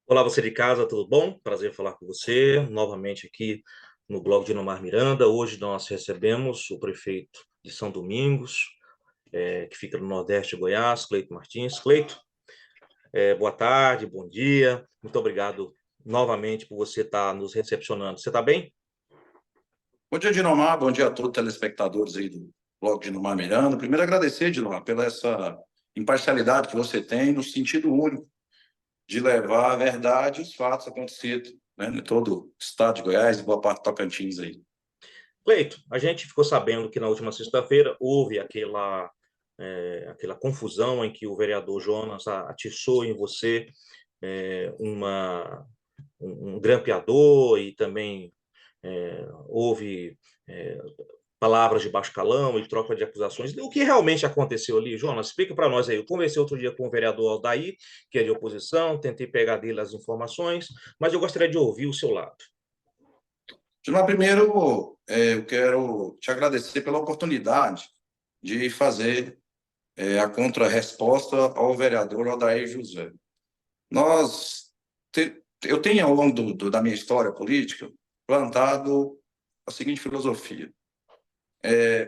Olá, você de casa, tudo bom? Prazer falar com você novamente aqui no blog de Inomar Miranda. Hoje nós recebemos o prefeito de São Domingos, que fica no Nordeste de Goiás, Cleito Martins. Cleito, boa tarde, bom dia. Muito obrigado novamente por você estar nos recepcionando. Você está bem? Bom dia, Dinomar. Bom dia a todos os telespectadores aí do blog de Dinomar Miranda. Primeiro, agradecer, Dinomar, pela essa imparcialidade que você tem no sentido único de levar a verdade e os fatos acontecidos, né, em todo o estado de Goiás e boa parte do Tocantins aí. Cleito, a gente ficou sabendo que na última sexta-feira houve aquela confusão em que o vereador Jonas atiçou em você um grampeador e também houve palavras de baixo calão e troca de acusações. O que realmente aconteceu ali, Jonas? Explica para nós aí. Eu conversei outro dia com o vereador Aldair, que é de oposição, tentei pegar dele as informações, mas eu gostaria de ouvir o seu lado. Dinomar, primeiro, eu quero te agradecer pela oportunidade de fazer a contrarresposta ao vereador Odair José. Eu tenho, ao longo da minha história política, plantado a seguinte filosofia.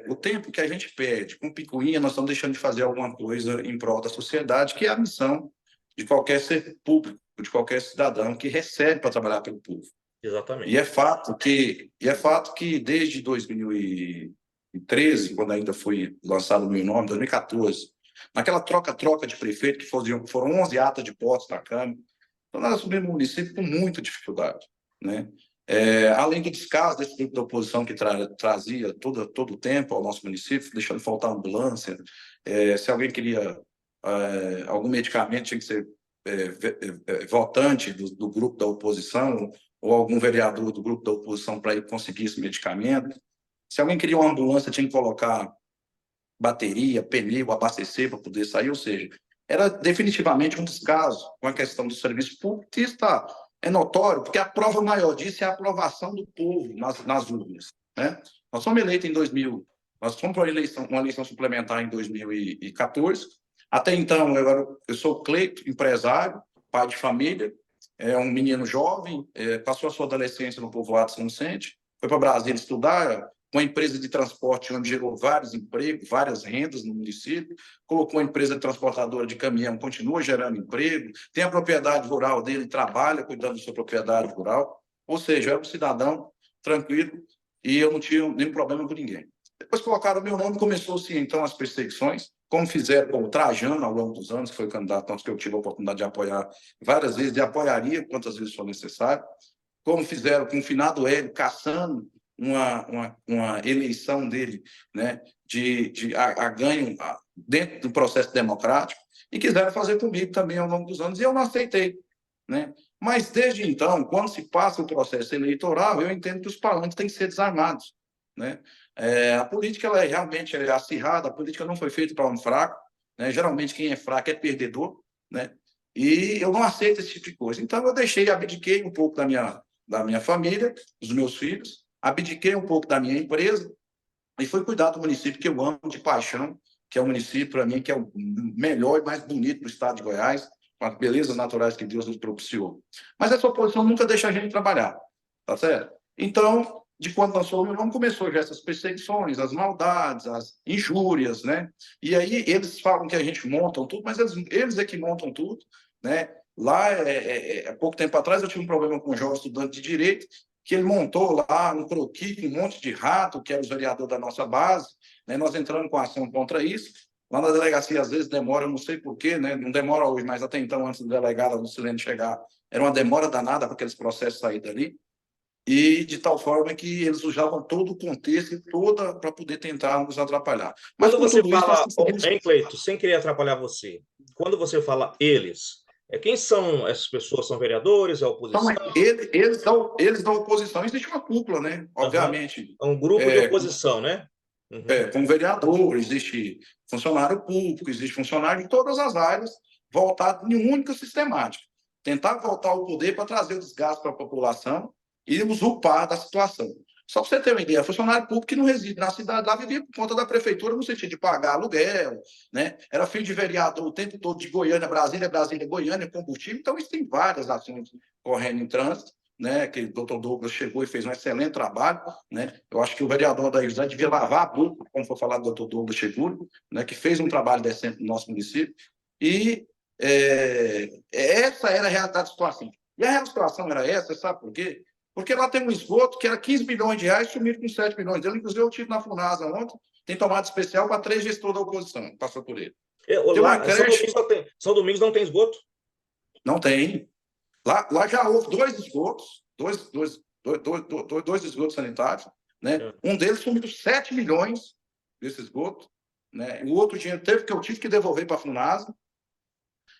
O tempo que a gente perde com picuinha, nós estamos deixando de fazer alguma coisa em prol da sociedade, que é a missão de qualquer ser público, de qualquer cidadão que recebe para trabalhar pelo povo. E Exatamente. é fato que desde 2013, quando ainda foi lançado o meu nome, 2014, naquela troca-troca de prefeito, que foram 11 atas de posse na Câmara, então nós assumimos o município com muita dificuldade, né? Além do descaso desse grupo da oposição que trazia todo o tempo ao nosso município, deixando faltar ambulância, se alguém queria algum medicamento, tinha que ser votante do grupo da oposição ou algum vereador do grupo da oposição para ir conseguir esse medicamento. Se alguém queria uma ambulância, tinha que colocar bateria, pneu, abastecer para poder sair, ou seja, era definitivamente um descaso com a questão do serviço público, e isso é notório, porque a prova maior disso é a aprovação do povo nas urnas, né? Nós fomos eleitos em 2000, nós fomos para uma eleição suplementar em 2014. Até então, eu sou Cleito, empresário, pai de família, um menino jovem, passou a sua adolescência no povoado São Vicente, foi para Brasília estudar, uma empresa de transporte onde gerou vários empregos, várias rendas no município, colocou uma empresa transportadora de caminhão, continua gerando emprego, tem a propriedade rural dele, trabalha cuidando da sua propriedade rural, ou seja, era um cidadão tranquilo e eu não tinha nenhum problema com ninguém. Depois colocaram o meu nome, começou-se então as perseguições, como fizeram com o Trajano ao longo dos anos, que foi o candidato que eu tive a oportunidade de apoiar várias vezes, e apoiaria quantas vezes for necessário, como fizeram com o finado Hélio, caçando uma eleição dele, né, a ganho dentro do processo democrático, e quiseram fazer comigo também ao longo dos anos, e eu não aceitei, né? Mas, desde então, quando se passa o processo eleitoral, eu entendo que os palanques têm que ser desarmados, né? A política ela realmente é acirrada, a política não foi feita para um fraco, né? Geralmente quem é fraco é perdedor, né? E eu não aceito esse tipo de coisa. Então, eu abdiquei um pouco da minha família, dos meus filhos, abdiquei um pouco da minha empresa e fui cuidar do município que eu amo de paixão, que é um município, para mim, que é o melhor e mais bonito do estado de Goiás, com as belezas naturais que Deus nos propiciou. Mas essa oposição nunca deixa a gente trabalhar, tá certo? Então, de quando lançou o meu nome, começou já essas perseguições, as maldades, as injúrias, né? E aí eles falam que a gente monta tudo, mas eles é que montam tudo, né? Lá, há pouco tempo atrás, eu tive um problema com um jovem estudante de Direito, que ele montou lá um croquis com um monte de rato, que era o vereador da nossa base, né? Nós entramos com ação contra isso. Lá na delegacia, às vezes, demora, eu não sei porquê, né? Não demora hoje, mas até então, antes do delegado, do Lucilene chegar, era uma demora danada para aqueles processos saírem dali, e de tal forma que eles usavam todo o contexto e toda para poder tentar nos atrapalhar. Mas, Quando com você tudo isso, nós fala, conseguimos. hein, Cleito, sem querer atrapalhar você, quando você fala eles, quem são essas pessoas? São vereadores, é Então, oposição? eles da oposição, existe uma cúpula, né? Aham. Obviamente, É um grupo de é, oposição, né? Uhum. como vereador, existe funcionário público, existe funcionário de todas as áreas, voltado em uma única sistemática. Tentar voltar ao poder para trazer o desgaste para a população e usurpar da situação. Só para você ter uma ideia, funcionário público que não reside na cidade lá vivia por conta da prefeitura no sentido de pagar aluguel, né? Era filho de vereador o tempo todo de Goiânia, Brasília, Brasília, Goiânia, combustível. Então, isso tem várias ações correndo em trânsito, né? Que o doutor Douglas chegou e fez um excelente trabalho, né? Eu acho que o vereador da José devia lavar a boca, como foi falado do doutor Douglas Cheguro, né? Que fez um trabalho decente no nosso município. E essa era a realidade da situação. E a real situação era essa, sabe por quê? Porque lá tem um esgoto que era 15 milhões de reais, sumiram com 7 milhões. Eu, inclusive, eu tive na Funasa ontem, tem tomada especial para 3 gestores da oposição, passou por ele. Tem uma Lá, creche... São Domingos não tem esgoto? Não tem. Lá já houve 2 esgotos, dois esgotos sanitários, né? Um deles sumiu 7 milhões desse esgoto, né? O outro dinheiro que eu tive que devolver para a Funasa,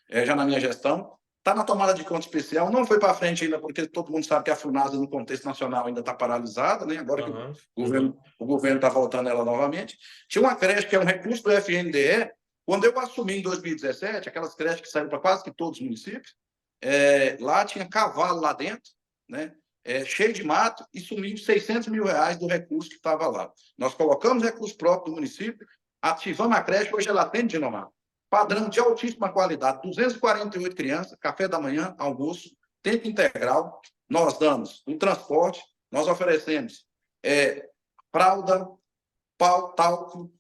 já na minha gestão. Está na tomada de conta especial, não foi para frente ainda, porque todo mundo sabe que a Funasa, no contexto nacional, ainda está paralisada, né? Agora que o governo está voltando ela novamente. Tinha uma creche que é um recurso do FNDE. Quando eu assumi em 2017, aquelas creches que saíram para quase que todos os municípios, lá tinha cavalo lá dentro, né? Cheio de mato, e sumiu 600 mil reais do recurso que estava lá. Nós colocamos recurso próprio do município, ativamos a creche, hoje ela atende Dinomar. Padrão de altíssima qualidade, 248 crianças, café da manhã, almoço, tempo integral. Nós damos o transporte, nós oferecemos fralda, talco,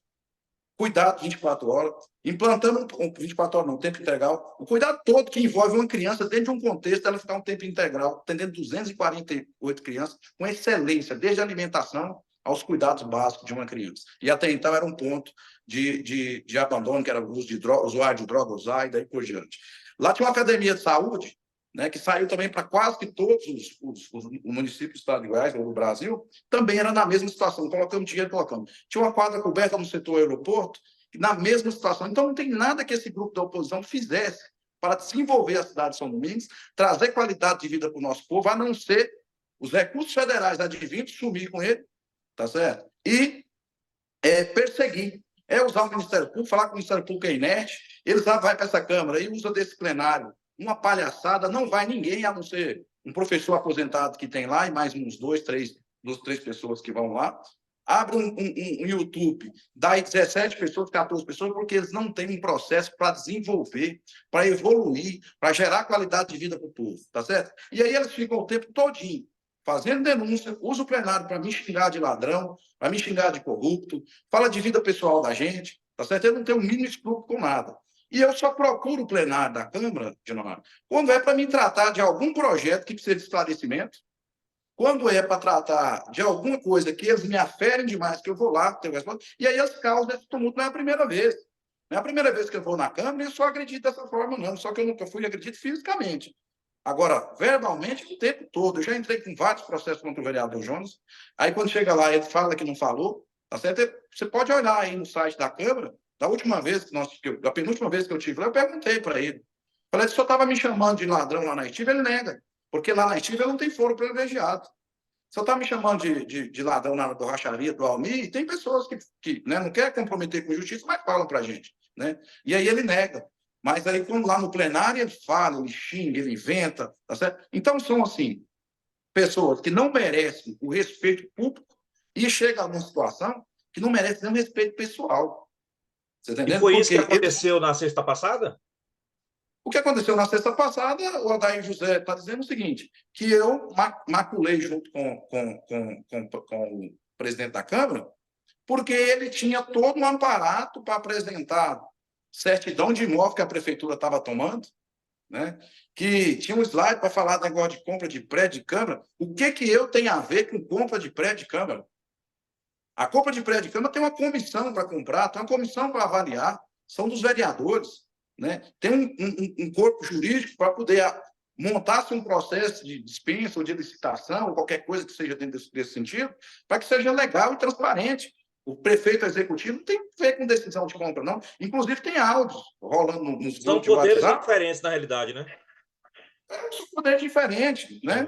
cuidado 24 horas, implantando 24 horas não, tempo integral, o cuidado todo que envolve uma criança dentro de um contexto, ela ficar um tempo integral, atendendo 248 crianças, com excelência, desde a alimentação aos cuidados básicos de uma criança. E até então era um ponto de abandono, que era o uso de droga, usuário de droga, usar e daí por diante. Lá tinha uma academia de saúde, né, que saiu também para quase que todos os municípios do estado de Goiás, ou do Brasil, também era na mesma situação. Colocamos dinheiro, colocamos. Tinha uma quadra coberta no setor aeroporto, na mesma situação. Então, não tem nada que esse grupo da oposição fizesse para desenvolver a cidade de São Domingos, trazer qualidade de vida para o nosso povo, a não ser os recursos federais advindos, sumir com ele, tá certo? E perseguir. Usar o Ministério Público, falar que o Ministério Público é inerte, eles vai para essa Câmara e usa desse plenário uma palhaçada, não vai ninguém, a não ser um professor aposentado que tem lá e mais uns duas, três pessoas que vão lá. Abre um YouTube, dá aí 17 pessoas, 14 pessoas, porque eles não têm um processo para desenvolver, para evoluir, para gerar qualidade de vida para o povo, tá certo? E aí eles ficam o tempo todinho fazendo denúncia, usa o plenário para me xingar de ladrão, para me xingar de corrupto, fala de vida pessoal da gente, tá certo? Eu não tenho o mínimo escrúpulo com nada. E eu só procuro o plenário da Câmara, Dinomar, quando é para me tratar de algum projeto que precisa de esclarecimento, quando é para tratar de alguma coisa que eles me aferem demais, que eu vou lá, tenho resposta, e aí eles causam esse tumulto. Não é a primeira vez. Não é a primeira vez que eu vou na Câmara e eu só acredito dessa forma, não. Só que eu nunca fui acredito fisicamente. Agora, verbalmente, o tempo todo. Eu já entrei com vários processos contra o vereador Jonas. Aí, quando chega lá, ele fala que não falou. Tá certo? Você pode olhar aí no site da Câmara. Da penúltima vez que eu estive lá, eu perguntei para ele. Falei, se o senhor estava me chamando de ladrão lá na Estiva, ele nega. Porque lá na Estiva não tem foro privilegiado. Se eu está me chamando de ladrão na borracharia do Almir, e tem pessoas que né, não querem comprometer com justiça, mas falam para a gente. Né? E aí ele nega. Mas aí, quando lá no plenário, ele fala, ele xinga, ele inventa, tá certo? Então, são, assim, pessoas que não merecem o respeito público e chegam a uma situação que não merece nenhum respeito pessoal. Você tá entendendo? E foi isso que aconteceu na sexta passada? O que aconteceu na sexta passada, o Adair José está dizendo o seguinte, que eu maculei junto com o presidente da Câmara, porque ele tinha todo um aparato para apresentar certidão de imóvel que a prefeitura estava tomando, né? Que tinha um slide para falar do negócio de compra de prédio de Câmara. O que eu tenho a ver com compra de prédio de Câmara? A compra de prédio de Câmara tem uma comissão para comprar, tem uma comissão para avaliar, são dos vereadores. Né? Tem um corpo jurídico para poder montar-se um processo de dispensa ou de licitação, ou qualquer coisa que seja dentro desse sentido, para que seja legal e transparente. O prefeito executivo não tem a ver com decisão de compra, não. Inclusive, tem áudios rolando nos grupos de WhatsApp. São poderes diferentes, na realidade, né? São poderes diferentes, né?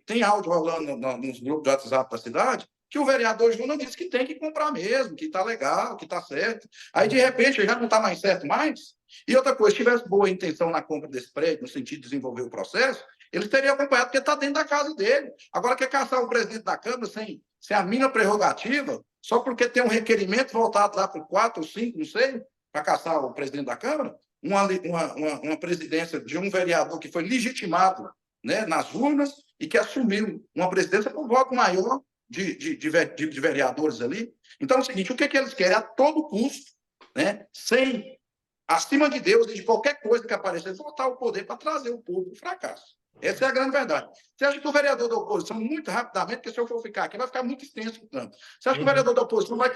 Tem áudio rolando nos grupos de WhatsApp da cidade que o vereador Júnior disse que tem que comprar mesmo, que está legal, que está certo. Aí, de repente, já não está mais certo mais. E outra coisa, se tivesse boa intenção na compra desse prédio, no sentido de desenvolver o processo, ele teria acompanhado, porque está dentro da casa dele. Agora, quer caçar o presidente da Câmara sem a mínima prerrogativa, só porque tem um requerimento voltado lá para o 4 ou 5, não sei, para caçar o presidente da Câmara, uma presidência de um vereador que foi legitimado, né, nas urnas e que assumiu uma presidência por voto maior de vereadores ali. Então, é o seguinte, o que eles querem? A todo custo, né, sem, acima de Deus e de qualquer coisa que apareça, voltar o poder para trazer o povo para o fracasso. Essa é a grande verdade. Você acha que o vereador da oposição, muito rapidamente, porque se eu for ficar aqui, vai ficar muito extenso o campo. Você acha que o vereador da oposição vai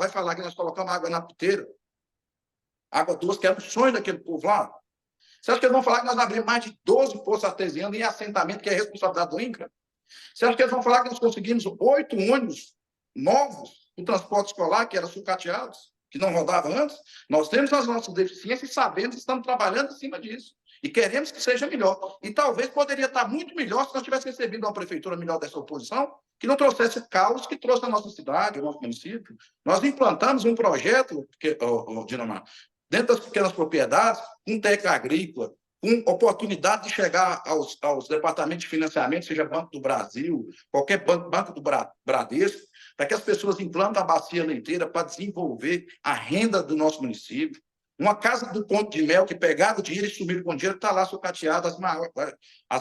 falar que nós colocamos água na piteira, água doce, que era o sonho daquele povo lá? Você acha que eles vão falar que nós abrimos mais de 12 poços artesianos em assentamento, que é responsabilidade do INCRA? Você acha que eles vão falar que nós conseguimos 8 ônibus novos no transporte escolar, que eram sucateados, que não rodavam antes? Nós temos as nossas deficiências e sabemos que estamos trabalhando em cima disso. E queremos que seja melhor. E talvez poderia estar muito melhor se nós tivéssemos recebido uma prefeitura melhor dessa oposição, que não trouxesse o caos que trouxe na nossa cidade, no nosso município. Nós implantamos um projeto, Dinamar, dentro das pequenas propriedades, um técnico agrícola, com oportunidade de chegar aos departamentos de financiamento, seja Banco do Brasil, qualquer banco do Bradesco, para que as pessoas implantem a bacia leiteira para desenvolver a renda do nosso município. Uma casa do Ponto de Mel que pegaram o dinheiro e sumiram com o dinheiro, está lá sucateada as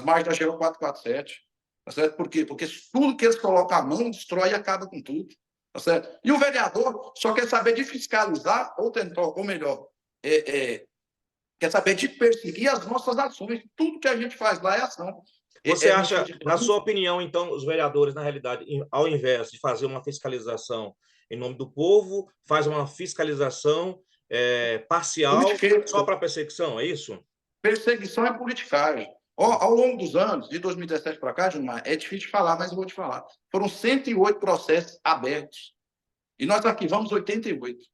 margens da GO 447. Tá certo? Por quê? Porque tudo que eles colocam a mão destrói e acaba com tudo. Tá certo? E o vereador só quer saber de fiscalizar, ou melhor, quer saber de perseguir as nossas ações. Tudo que a gente faz lá é ação. Você acha, na sua opinião, então, os vereadores, na realidade, ao invés de fazer uma fiscalização em nome do povo, faz uma fiscalização parcial só para perseguição, é isso? Perseguição é politicagem. Ao longo dos anos, de 2017 para cá, Gilmar, é difícil de falar, mas eu vou te falar. Foram 108 processos abertos. E nós arquivamos 88.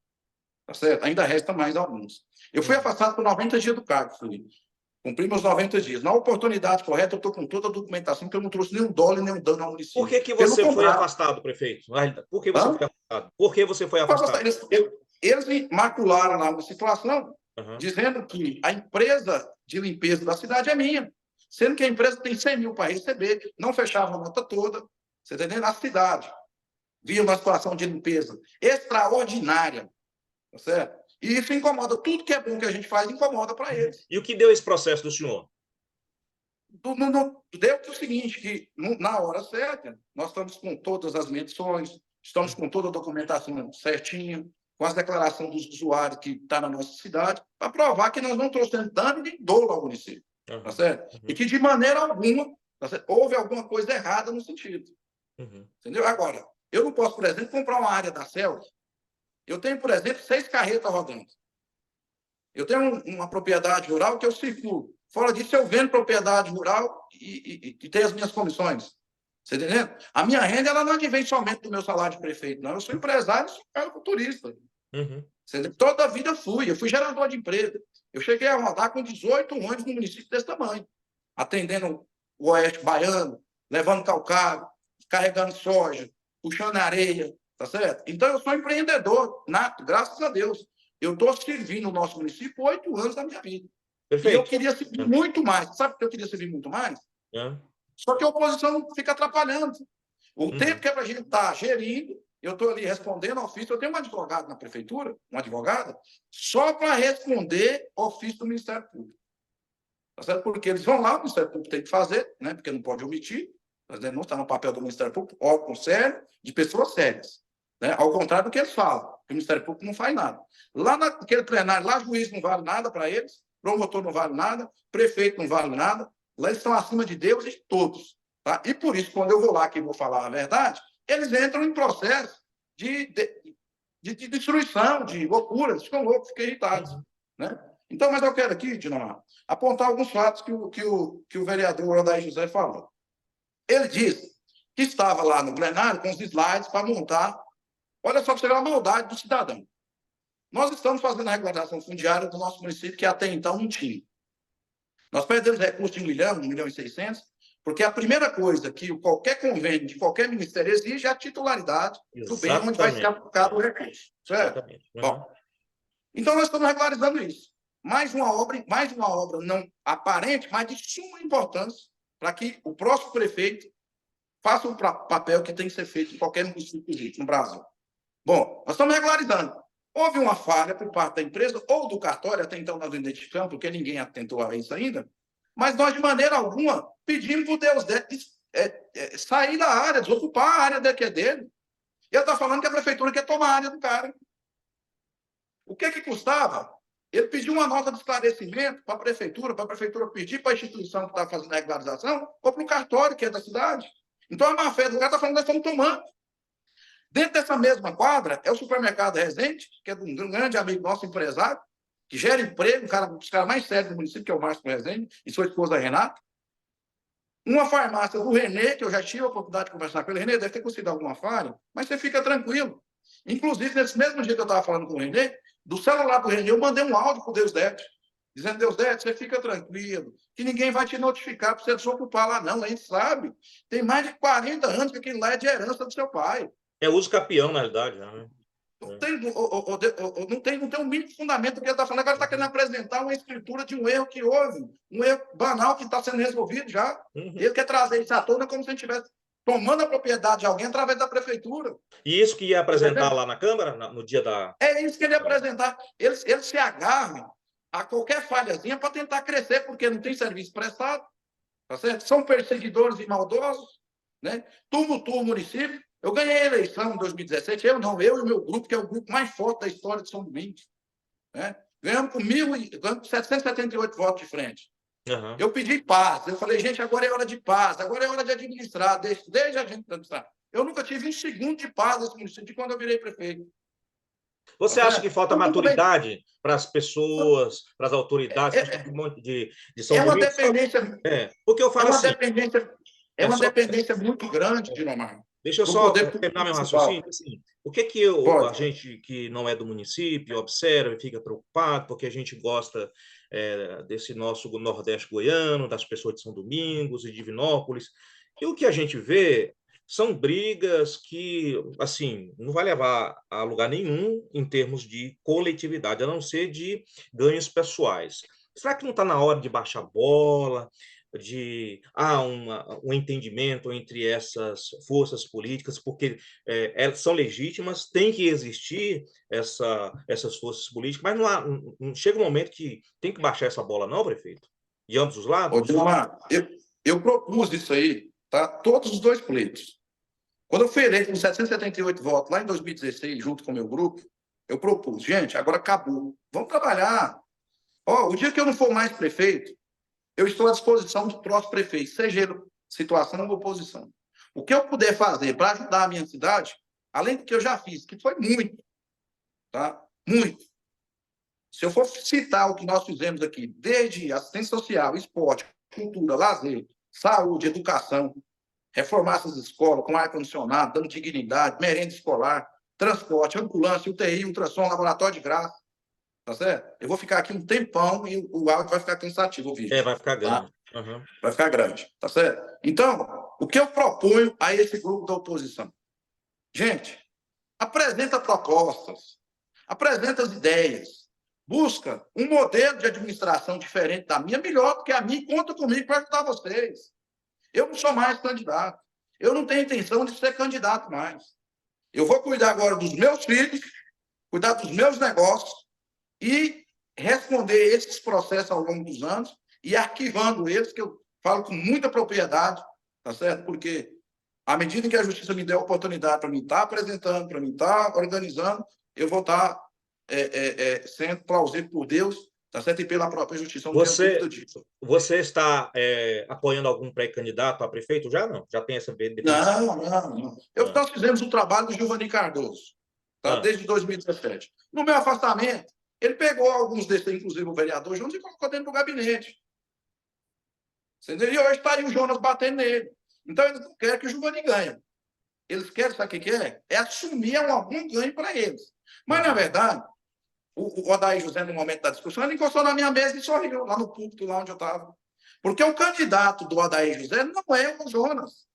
Tá certo? Ainda resta mais alguns. Eu fui afastado por 90 dias do cargo, Felipe. Cumpri meus 90 dias. Na oportunidade correta, eu estou com toda a documentação, que eu não trouxe nenhum dólar, nem um dano ao município. Por que você foi afastado, prefeito? Por que você foi afastado? Por que você foi afastado? Eles macularam lá uma situação, dizendo que a empresa de limpeza da cidade é minha, sendo que a empresa tem 100 mil para receber, não fechava a nota toda, você entendeu? Na cidade. Via uma situação de limpeza extraordinária, tá certo? E isso incomoda. Tudo que é bom que a gente faz incomoda para eles. E o que deu esse processo do senhor? Deu o seguinte, que na hora certa, nós estamos com todas as medições, estamos com toda a documentação certinha, com as declarações dos usuários que estão na nossa cidade, para provar que nós não trouxemos dano nem dolo ao município. Tá certo? E que, de maneira alguma, tá certo? Houve alguma coisa errada no sentido. Entendeu? Agora, eu não posso, por exemplo, comprar uma área da CELS. Eu tenho, por exemplo, 6 carretas rodando. Eu tenho uma propriedade rural que eu circulo. Fora disso, eu vendo propriedade rural e tenho as minhas comissões. Você entendeu? A minha renda ela não advém somente do meu salário de prefeito, não. Eu sou empresário, sou agriculturista. Toda a vida eu fui gerador de emprego. Eu cheguei a rodar com 18 ônibus no município desse tamanho, atendendo o oeste baiano, levando calcário, carregando soja, puxando areia, tá certo? Então, eu sou empreendedor nato, graças a Deus. Eu estou servindo o nosso município 8 anos da minha vida. Perfeito. E eu queria servir muito mais. Sabe por que eu queria servir muito mais? Só que a oposição fica atrapalhando. O tempo que é para a gente estar gerindo, eu estou ali respondendo ofício. Eu tenho um advogado na prefeitura, uma advogada, só para responder ofício do Ministério Público. Tá certo? Porque eles vão lá, o Ministério Público tem que fazer, né? Porque não pode omitir. Não está no papel do Ministério Público, órgão sério, de pessoas sérias. Né? Ao contrário do que eles falam, que o Ministério Público não faz nada. Lá naquele plenário, lá juiz não vale nada para eles, promotor não vale nada, prefeito não vale nada, lá eles estão acima de Deus e de todos. Tá? E por isso, quando eu vou lá que vou falar a verdade, eles entram em processo de destruição, de loucura, eles ficam loucos, ficam irritados. Né? Então, mas eu quero aqui, Dinamar, apontar alguns fatos que o vereador Odair José falou. Ele disse que estava lá no plenário com os slides para montar. Olha só que seria a maldade do cidadão. Nós estamos fazendo a regularização fundiária do nosso município, que até então não tinha. Nós perdemos recursos de 1 milhão e 600, Porque a primeira coisa que qualquer convênio de qualquer ministério exige é a titularidade do bem onde vai ser aplicado o recurso. Certo? Exatamente. Uhum. Bom, então nós estamos regularizando isso. Mais uma obra não aparente, mas de suma importância para que o próximo prefeito faça o papel que tem que ser feito em qualquer município no Brasil. Bom, nós estamos regularizando. Houve uma falha por parte da empresa ou do cartório, até então nós não identificamos, porque ninguém atentou a isso ainda, mas nós, de maneira alguma, pedimos para o Deus sair da área, desocupar a área que é dele. Ele está falando que a prefeitura quer tomar a área do cara. O que custava? Ele pediu uma nota de esclarecimento para a prefeitura pedir para a instituição que está fazendo a regularização ou para o cartório, que é da cidade. Então, a má-fé do cara está falando que nós estamos tomando. Dentro dessa mesma quadra, é o supermercado Resende, que é de um grande amigo nosso, empresário, que gera emprego, um dos caras mais sérios do município, que é o Márcio Resende, e sua esposa Renata. Uma farmácia do Renê, que eu já tive a oportunidade de conversar com ele. Renê, deve ter conseguido alguma falha, mas você fica tranquilo. Inclusive, nesse mesmo dia que eu estava falando com o Renê, do celular do Renê, eu mandei um áudio para o Deusdete, dizendo: Deusdete, você fica tranquilo, que ninguém vai te notificar para você desocupar lá, não. A gente sabe. Tem mais de 40 anos que aquilo lá é de herança do seu pai. É uso capião, na realidade, né? Não tem um mínimo fundamento do que ele está falando. Agora está querendo apresentar uma escritura de um erro que houve, um erro banal que está sendo resolvido já. Ele quer trazer isso à tona como se a gente estivesse tomando a propriedade de alguém através da prefeitura. E isso que ia apresentar lá na Câmara, no dia da... É isso que ele ia apresentar. Eles se agarram a qualquer falhazinha para tentar crescer, porque não tem serviço prestado. Tá certo? São perseguidores e maldosos, né? Tumultuam o município. Eu ganhei a eleição em 2017, eu e o meu grupo, que é o grupo mais forte da história de São Domingos. Né? Ganhamos com 778 votos de frente. Uhum. Eu pedi paz, eu falei: gente, agora é hora de paz, agora é hora de administrar, deixa a gente administrar. Eu nunca tive um segundo de paz nesse município de quando eu virei prefeito. Você acha que falta maturidade para as pessoas, para as autoridades, de São Domingos? Dependência. Porque eu falo assim... É uma dependência muito grande, Dinomar. Deixa eu só terminar meu raciocínio. Assim, o que a gente que não é do município observa e fica preocupado, porque a gente gosta desse nosso Nordeste goiano, das pessoas de São Domingos e Divinópolis, e o que a gente vê são brigas que, assim, não vai levar a lugar nenhum em termos de coletividade, a não ser de ganhos pessoais. Será que não está na hora de baixar a bola, de um entendimento entre essas forças políticas, porque elas são legítimas, tem que existir essas forças políticas, mas não chega um momento que tem que baixar essa bola, não, prefeito? De ambos os lados? Dilmar, eu propus isso aí, tá? Todos os dois pleitos. Quando eu fui eleito com 778 votos, lá em 2016, junto com o meu grupo, eu propus: gente, agora acabou, vamos trabalhar. O dia que eu não for mais prefeito, eu estou à disposição do próximo prefeito, seja ele situação ou oposição. O que eu puder fazer para ajudar a minha cidade, além do que eu já fiz, que foi muito, tá? Muito. Se eu for citar o que nós fizemos aqui, desde assistência social, esporte, cultura, lazer, saúde, educação, reformar essas escolas com ar-condicionado, dando dignidade, merenda escolar, transporte, ambulância, UTI, ultrassom, laboratório de graça. Tá certo? Eu vou ficar aqui um tempão e o áudio vai ficar cansativo, o vídeo. Vai ficar grande. Tá? Uhum. Vai ficar grande, tá certo? Então, o que eu proponho a esse grupo da oposição? Gente, apresenta propostas, apresenta as ideias, busca um modelo de administração diferente da minha, melhor do que a minha, e conta comigo para ajudar vocês. Eu não sou mais candidato. Eu não tenho intenção de ser candidato mais. Eu vou cuidar agora dos meus filhos, cuidar dos meus negócios e responder esses processos ao longo dos anos e arquivando eles, que eu falo com muita propriedade, tá certo? Porque à medida que a justiça me der a oportunidade para mim estar apresentando, para mim estar organizando, eu vou estar sendo plausível por Deus, tá certo? E pela própria justiça. Você está apoiando algum pré-candidato a prefeito já? Não? Já tem essa definição? Não. Nós fizemos o trabalho do Giovanni Cardoso, tá? Desde 2017. No meu afastamento, ele pegou alguns desses, inclusive o vereador Jonas, e colocou dentro do gabinete. Entendeu? E hoje está aí o Jonas batendo nele. Então, eles não querem que o Giovanni ganhe. Eles querem, sabe o que quer? É assumir algum ganho para eles. Mas, na verdade, o Odair José, no momento da discussão, ele encostou na minha mesa e sorriu, lá no púlpito, lá onde eu estava. Porque o candidato do Odair José não é o Jonas.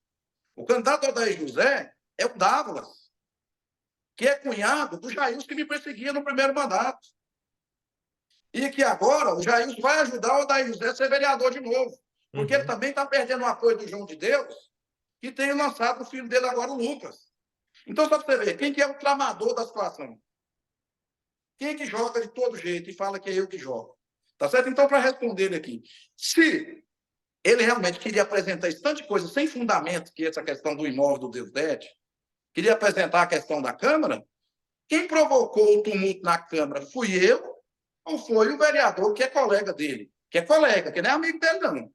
O candidato do Odair José é o Dávalas, que é cunhado do Jailson, que me perseguia no primeiro mandato. E que agora o Jailson vai ajudar o Odair José a ser vereador de novo. Porque ele também está perdendo o apoio do João de Deus, que tem lançado o filho dele agora, o Lucas. Então, só para você ver, quem que é o tramador da situação? Quem que joga de todo jeito e fala que é eu que jogo? Tá certo? Então, para responder ele aqui, se ele realmente queria apresentar esse tanto de coisa sem fundamento, que essa questão do imóvel do Deusdete, queria apresentar a questão da Câmara, quem provocou o tumulto na Câmara fui eu ou foi o vereador que é colega dele? Que é colega, que não é amigo dele, não.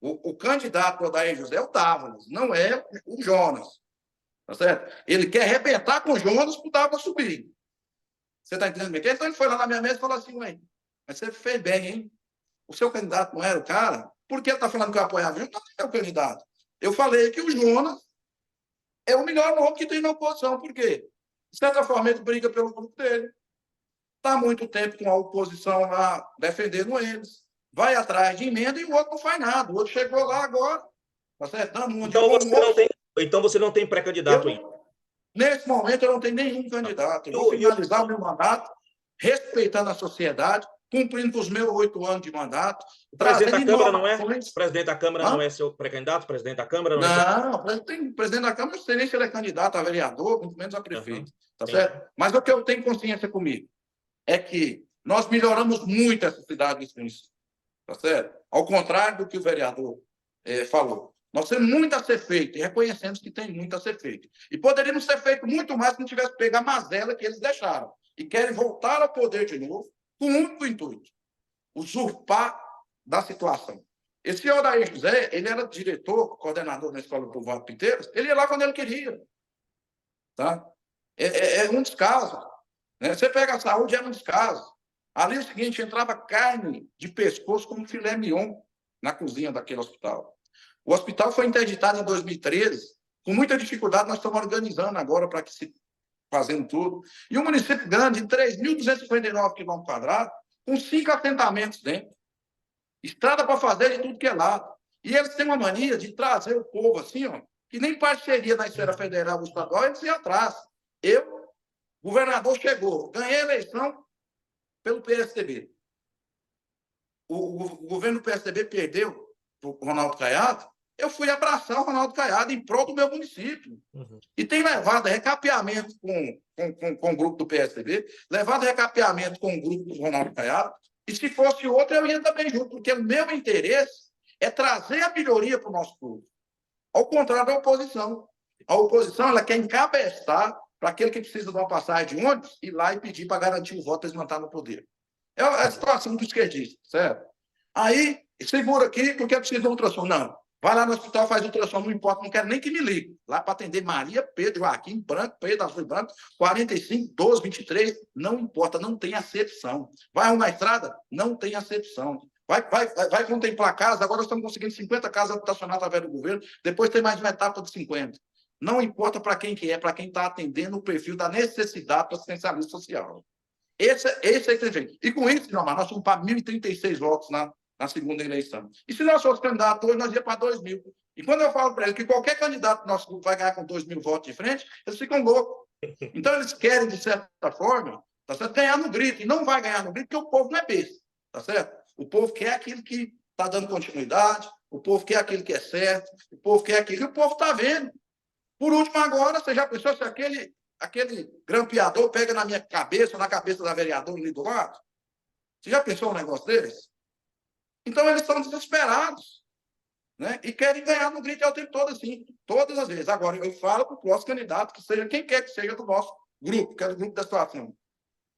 O candidato Odair José é o Dávalos, não é o Jonas. Tá certo? Ele quer arrebentar com o Jonas para o Dávalos subir. Você está entendendo? Então ele foi lá na minha mesa e falou assim: ué, mas você fez bem, hein? O seu candidato não era o cara? Por que ele está falando que eu apoiava? Eu não é o candidato. Eu falei que o Jonas é o melhor nome que tem na oposição. Por quê? De certa forma, ele briga pelo grupo dele. Está há muito tempo com a oposição lá defendendo eles. Vai atrás de emenda e o outro não faz nada. O outro chegou lá agora. Tá certo? Dando uma Então você não tem pré-candidato ainda. Nesse momento, eu não tenho nenhum candidato. Eu vou finalizar o meu mandato, respeitando a sociedade, cumprindo com os meus 8 anos de mandato. O presidente da Câmara não é? O presidente da Câmara não é seu pré-candidato? O presidente da Câmara não é? Não, o presidente da Câmara não sei nem se ele é candidato a vereador, muito menos a prefeito. Tá certo? Mas o que eu tenho consciência comigo é que nós melhoramos muito essa cidade desse município. Tá certo? Ao contrário do que o vereador falou. Nós temos muito a ser feito e reconhecemos que tem muito a ser feito. E poderíamos ser feito muito mais se não tivesse pego a mazela que eles deixaram. E querem voltar ao poder de novo com um único intuito: usurpar da situação. Esse Odair José, ele era diretor, coordenador na Escola do Povoado Piteiros, ele ia lá quando ele queria. Tá? É um dos casos. Né? Você pega a saúde, é um dos casos. Ali é o seguinte, entrava carne de pescoço como filé mignon na cozinha daquele hospital. O hospital foi interditado em 2013, com muita dificuldade, nós estamos organizando agora para que se fazendo tudo. E um município grande, de 3.259 km², com 5 assentamentos dentro. Estrada para fazer de tudo que é lado. E eles têm uma mania de trazer o povo assim, ó, que nem parceria na esfera federal ou estadual, eles iam atrás. O governador chegou, ganhei a eleição pelo PSDB. O governo do PSDB perdeu para o Ronaldo Caiado, eu fui abraçar o Ronaldo Caiado em prol do meu município. E tem levado recapeamento com o grupo do PSDB, levado recapeamento com o grupo do Ronaldo Caiado, e se fosse outro, eu ia também junto, porque o meu interesse é trazer a melhoria para o nosso povo. Ao contrário da oposição. A oposição ela quer encabeçar para aquele que precisa de uma passagem de ônibus, ir lá e pedir para garantir o voto e eles manter no poder. É a situação do esquerdista, certo? Aí, segura aqui, porque eu preciso de um ultrassom. Não, vai lá no hospital, faz ultrassom, não importa, não quero nem que me ligue. Lá para atender Maria, Pedro, Joaquim, branco, Pedro, azul e branco, 45, 12, 23, não importa, não tem acepção. Vai arrumar a estrada? Não tem acepção. Vai contemplar casa, agora nós estamos conseguindo 50 casas habitacionais através do governo, depois tem mais uma etapa de 50. Não importa para quem que é, para quem está atendendo o perfil da necessidade do assistencialismo social. Esse é que tem feito. E com isso, nós somos para 1.036 votos na segunda eleição. E se nós fossemos candidatos hoje, nós ia para 2.000. E quando eu falo para eles que qualquer candidato do nosso grupo vai ganhar com 2.000 votos de frente, eles ficam loucos. Então, eles querem, de certa forma, tá certo? Ganhar no grito. E não vai ganhar no grito, porque o povo não é besta. Tá certo? O povo quer aquilo que está dando continuidade, o povo quer aquilo que é certo, o povo quer aquilo que o povo está vendo. Por último, agora, você já pensou se aquele grampeador pega na minha cabeça, ou na cabeça da vereadora ali do lado? Você já pensou um negócio deles? Então, eles estão desesperados, né? E querem ganhar no grito o tempo todo, assim, todas as vezes. Agora, eu falo para o próximo candidato, que seja quem quer que seja do nosso grupo, que é do grupo da situação.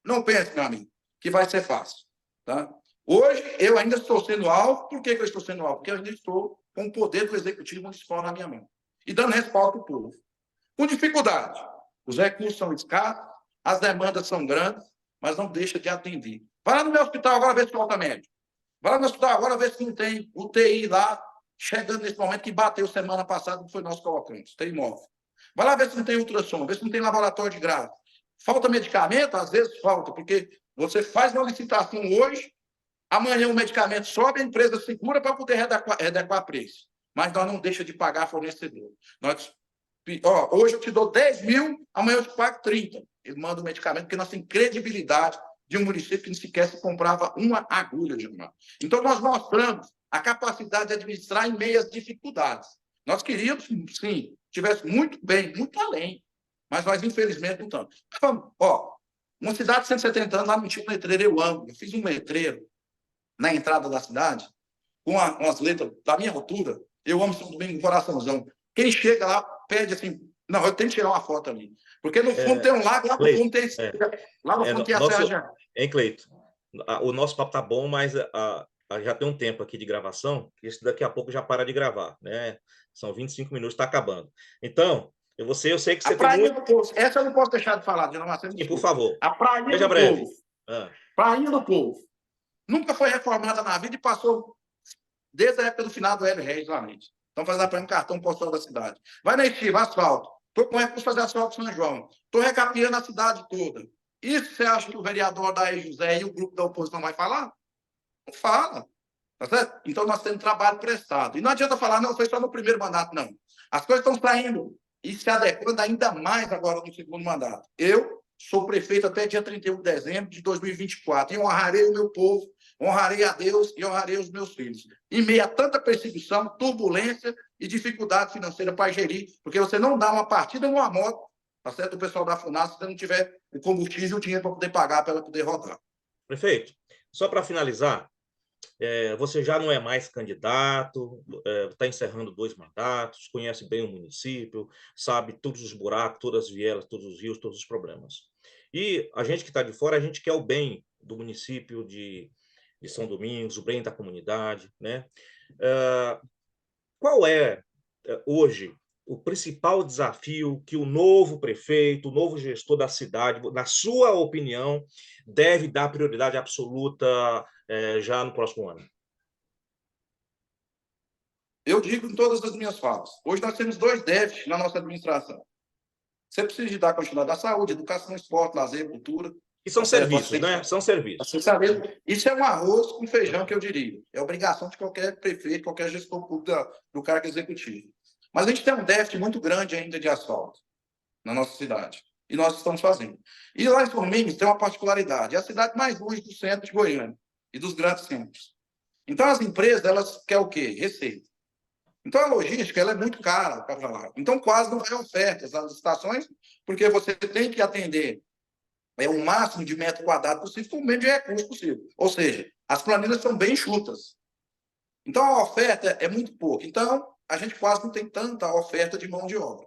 Não pense, meu amigo, que vai ser fácil. Tá? Hoje, eu ainda estou sendo alvo. Por que eu estou sendo alvo? Porque eu ainda estou com o poder do Executivo Municipal na minha mão. E dando respaldo para o povo. Com dificuldade. Os recursos são escassos, as demandas são grandes, mas não deixa de atender. Vai lá no meu hospital agora ver se falta médico. Vai lá no hospital agora ver se não tem UTI lá, chegando nesse momento que bateu semana passada, que foi nós colocamos, tem imóvel. Vai lá ver se não tem ultrassom, ver se não tem laboratório de grávida. Falta medicamento? Às vezes falta, porque você faz uma licitação hoje, Amanhã o medicamento sobe, a empresa segura para poder readequar preço. Mas nós não deixamos de pagar fornecedor. Hoje eu te dou 10 mil, amanhã eu te pago 30. Ele manda o medicamento, porque nós temos credibilidade de um município que nem sequer se comprava uma agulha, Gilmar. Então, nós mostramos a capacidade de administrar em meio às dificuldades. Nós queríamos, sim, tivesse muito bem, muito além, mas nós, infelizmente, não estamos. Uma cidade de 170 anos, lá não tinha um letreiro, eu amo. Eu fiz um letreiro na entrada da cidade, com as letras da minha altura. Eu amo São Domingos, coraçãozão. Quem chega lá, pede assim, não, eu tenho que tirar uma foto ali. Porque no fundo tem um lago, lá no fundo tem, lá no fundo tem a Serra. Hein, Cleito? O nosso papo tá bom, mas já tem um tempo aqui de gravação, isso daqui a pouco já para de gravar, né? São 25 minutos, está acabando. Então, eu sei que você tem muito... do Povo, essa eu não posso deixar de falar, Dina Marcelo. Sim, por favor. A Prainha do breve. Povo. Prainha do Povo. Nunca foi reformada na vida e passou desde a época do final do Hélio Reis, lá. Estão fazendo para um cartão postal da cidade. Vai na estiva, asfalto. Estou com recurso fazer asfalto São João. Estou recapeando a cidade toda. Isso você acha que o vereador Daí José e o grupo da oposição vai falar? Não fala. Tá certo? Então, nós temos trabalho prestado. E não adianta falar, não, foi só no primeiro mandato, não. As coisas estão saindo e se adequando ainda mais agora no segundo mandato. Eu sou prefeito até dia 31 de dezembro de 2024 e honrarei o meu povo, honrarei a Deus e honrarei os meus filhos. Em meio a tanta perseguição, turbulência e dificuldade financeira para gerir, porque você não dá uma partida numa moto, tá certo? O pessoal da FUNASA, se você não tiver o combustível e o dinheiro para poder pagar, para ela poder rodar. Prefeito, só para finalizar, você já não é mais candidato, está encerrando 2 mandatos, conhece bem o município, sabe todos os buracos, todas as vielas, todos os rios, todos os problemas. E a gente que está de fora, a gente quer o bem do município de São Domingos, o bem da comunidade, né? Qual é, hoje, o principal desafio que o novo prefeito, o novo gestor da cidade, na sua opinião, deve dar prioridade absoluta já no próximo ano? Eu digo em todas as minhas falas. Hoje nós temos 2 déficits na nossa administração. Você precisa de dar continuidade à saúde, educação, esporte, lazer, cultura. E são serviços, né? São serviços. Isso é um arroz com feijão, que eu diria. É obrigação de qualquer prefeito, qualquer gestor público do cargo executivo. Mas a gente tem um déficit muito grande ainda de asfalto na nossa cidade. E nós estamos fazendo. E lá em Domingos tem uma particularidade. É a cidade mais longe do centro de Goiânia e dos grandes centros. Então, as empresas, elas querem o quê? Receita. Então, a logística ela é muito cara para lá. Então, quase não vai ofertas nas licitações, porque você tem que atender o máximo de metro quadrado possível com o meio de recurso possível. Ou seja, as planilhas são bem enxutas. Então, a oferta é muito pouca. Então, a gente quase não tem tanta oferta de mão de obra.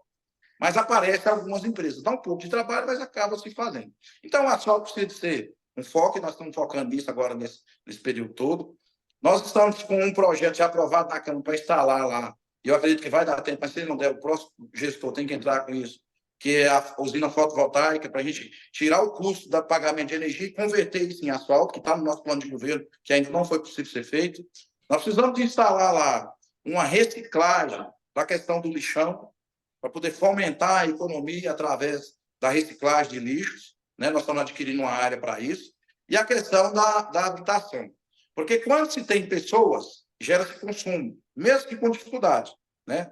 Mas aparecem algumas empresas. Dá um pouco de trabalho, mas acaba se fazendo. Então, o asfalto precisa ser um foco, e nós estamos focando nisso agora nesse período todo. Nós estamos com um projeto já aprovado na Câmara para instalar lá, e eu acredito que vai dar tempo, mas se não der, o próximo gestor tem que entrar com isso, que é a usina fotovoltaica, para a gente tirar o custo do pagamento de energia e converter isso em asfalto, que está no nosso plano de governo, que ainda não foi possível ser feito. Nós precisamos de instalar lá uma reciclagem da questão do lixão, para poder fomentar a economia através da reciclagem de lixos, né? Nós estamos adquirindo uma área para isso, e a questão da habitação. Porque quando se tem pessoas, gera-se consumo, mesmo que com dificuldade, né?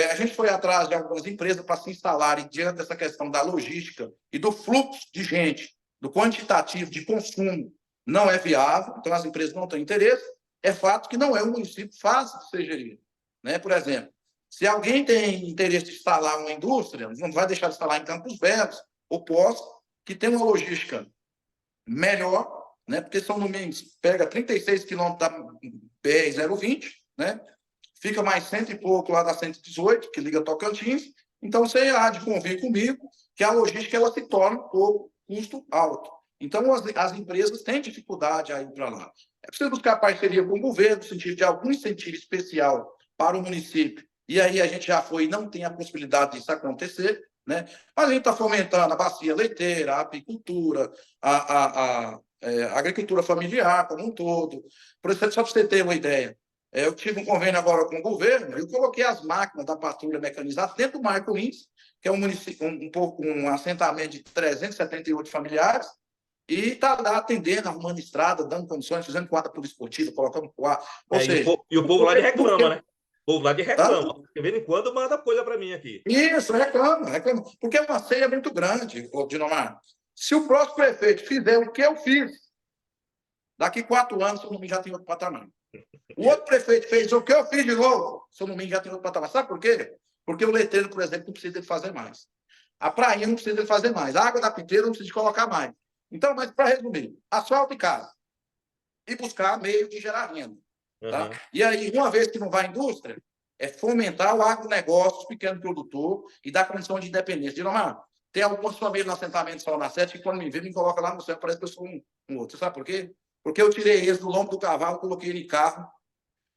A gente foi atrás de algumas empresas para se instalarem diante dessa questão da logística e do fluxo de gente, do quantitativo de consumo, não é viável, então as empresas não têm interesse. É fato que não é um município fácil de ser gerido, né? Por exemplo, se alguém tem interesse de instalar uma indústria, não vai deixar de instalar em Campos Belos ou Poços, que tem uma logística melhor, né? Porque São Domingos pega 36 quilômetros da BR-020, né? Fica mais 100 e pouco lá da 118, que liga Tocantins. Então, você há de convir comigo que a logística ela se torna um pouco custo alto. Então, as empresas têm dificuldade a ir para lá. É preciso buscar parceria com o governo, no sentido de algum incentivo especial para o município. E aí a gente já foi e não tem a possibilidade disso acontecer, né? Mas a gente está fomentando a bacia leiteira, a apicultura, a agricultura familiar como um todo. Por exemplo, só para você ter uma ideia, eu tive um convênio agora com o governo, eu coloquei as máquinas da patrulha mecanizada dentro do Marco Lins, que é um município, um assentamento de 378 familiares, e está lá atendendo, arrumando estrada, dando condições, fazendo quadra poliesportiva, colocando quadra. Ou seja, e o povo lá de reclama, né? O povo lá de reclama. Hã? De vez em quando manda coisa para mim aqui. Isso, reclama, reclama. Porque uma ceia é muito grande, Dinomar. Se o próximo prefeito fizer o que eu fiz, daqui 4 anos, São Domingos já tem outro patamar. O outro prefeito fez o que eu fiz de novo, São Domingos já tem outro patamar. Sabe por quê? Porque o letreiro, por exemplo, não precisa dele fazer mais. A prainha não precisa dele fazer mais. A água da piteira não precisa de colocar mais. Então, mas para resumir, asfalto e casa. E buscar meio de gerar renda. Tá? E aí, uma vez que não vai à indústria, é fomentar o agronegócio, o pequeno produtor e dar condição de independência. Dilomar, tem algumas famílias no assentamento Sol na Sete que, quando me vê, me coloca lá no céu, parece que eu sou um outro. Você sabe por quê? Porque eu tirei eles do lombo do cavalo, coloquei ele em carro,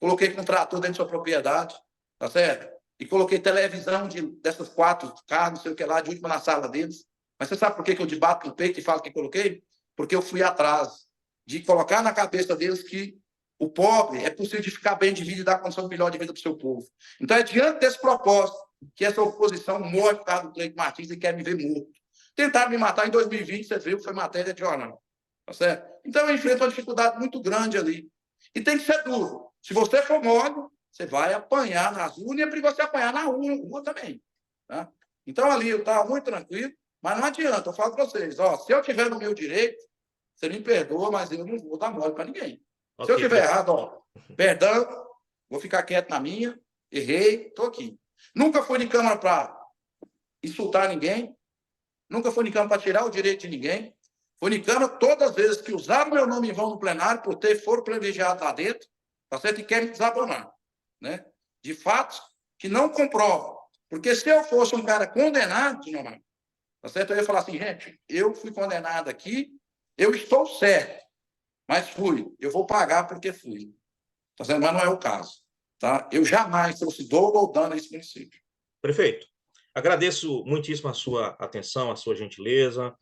coloquei com um trator dentro da sua propriedade, tá certo? E coloquei televisão dessas 4 carros, não sei o que lá, de última na sala deles. Mas você sabe por que eu debato no peito e falo que coloquei? Porque eu fui atrás de colocar na cabeça deles que o pobre é possível de ficar bem de vida e dar condição melhor de vida para o seu povo. Então, é diante desse propósito que essa oposição morre por causa do Cleiton Martins e quer me ver morto. Tentaram me matar em 2020, você viu, foi matéria de jornal. Tá certo? Então, eu enfrento uma dificuldade muito grande ali. E tem que ser duro. Se você for mole, você vai apanhar nas urnas e é para você apanhar na rua também. Tá? Então, ali eu estava muito tranquilo, mas não adianta, eu falo para vocês, ó, se eu tiver no meu direito, você me perdoa, mas eu não vou dar mole para ninguém. Okay. Se eu tiver errado, ó, perdão, vou ficar quieto na minha, errei, estou aqui. Nunca fui de Câmara para insultar ninguém, nunca fui de Câmara para tirar o direito de ninguém. Fui de Câmara todas as vezes que usaram meu nome em vão no plenário por ter foro privilegiado lá dentro, tá certo? E querem me desabonar, né? De fatos que não comprovam. Porque se eu fosse um cara condenado, tá certo? Eu ia falar assim, gente, eu fui condenado aqui, eu estou certo, mas fui. Eu vou pagar porque fui. Tá certo? Mas não é o caso. Tá? Eu jamais trouxe dor ou dano a esse município. Prefeito, agradeço muitíssimo a sua atenção, a sua gentileza.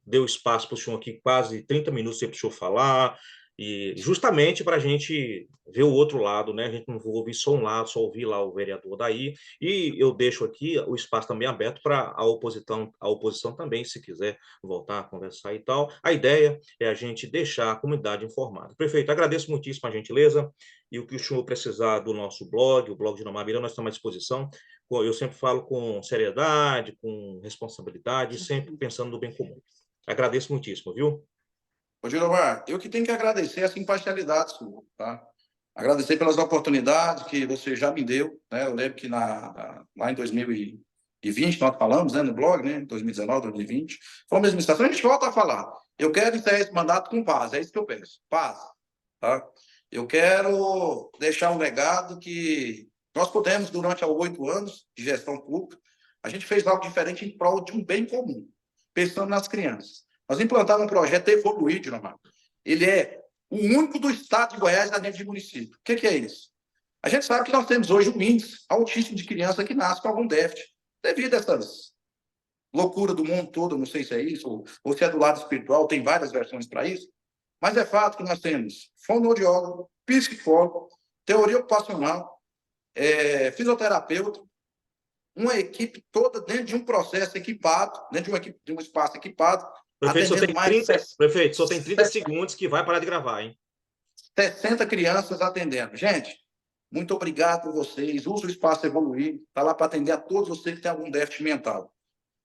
Deu espaço para o senhor aqui, quase 30 minutos para o senhor falar, e justamente para a gente ver o outro lado, né? A gente não vai ouvir só um lado, só ouvir lá o vereador daí, e eu deixo aqui o espaço também aberto para a oposição também, se quiser voltar a conversar e tal. A ideia é a gente deixar a comunidade informada. Prefeito, agradeço muitíssimo a gentileza, e o que o senhor precisar do nosso blog, o blog Dinomar Miranda, nós estamos à disposição. Eu sempre falo com seriedade, com responsabilidade, sempre pensando no bem comum. Agradeço muitíssimo, viu? Ô, Gilomar, eu que tenho que agradecer essa imparcialidade sua, tá? Agradecer pelas oportunidades que você já me deu, né? Eu lembro que lá em 2020, nós falamos, né, no blog, né? 2019, 2020, foi a mesma estação, a gente volta a falar. Eu quero encerrar esse mandato com paz, é isso que eu peço, paz, tá? Eu quero deixar um legado que nós pudemos, durante 8 anos de gestão pública, a gente fez algo diferente em prol de um bem comum, pensando nas crianças. Nós implantamos um projeto Evoluir, Dinomar. Ele é o único do estado de Goiás da dentro de município. O que é isso? A gente sabe que nós temos hoje um índice altíssimo de criança que nasce com algum déficit, devido a essas loucuras do mundo todo, não sei se é isso, ou se é do lado espiritual, tem várias versões para isso, mas é fato que nós temos fonoaudiólogo, psicólogo, teoria ocupacional, fisioterapeuta, uma equipe toda dentro de um processo equipado, dentro de um espaço equipado. Prefeito, só tem 30 segundos que vai parar de gravar, hein? 60 crianças atendendo. Gente, muito obrigado por vocês. Use o espaço Evoluir. Está lá para atender a todos vocês que têm algum déficit mental.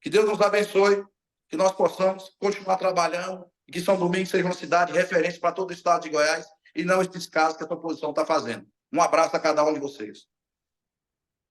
Que Deus nos abençoe, que nós possamos continuar trabalhando e que São Domingos seja uma cidade de referência para todo o estado de Goiás e não esses casos que a oposição está fazendo. Um abraço a cada um de vocês.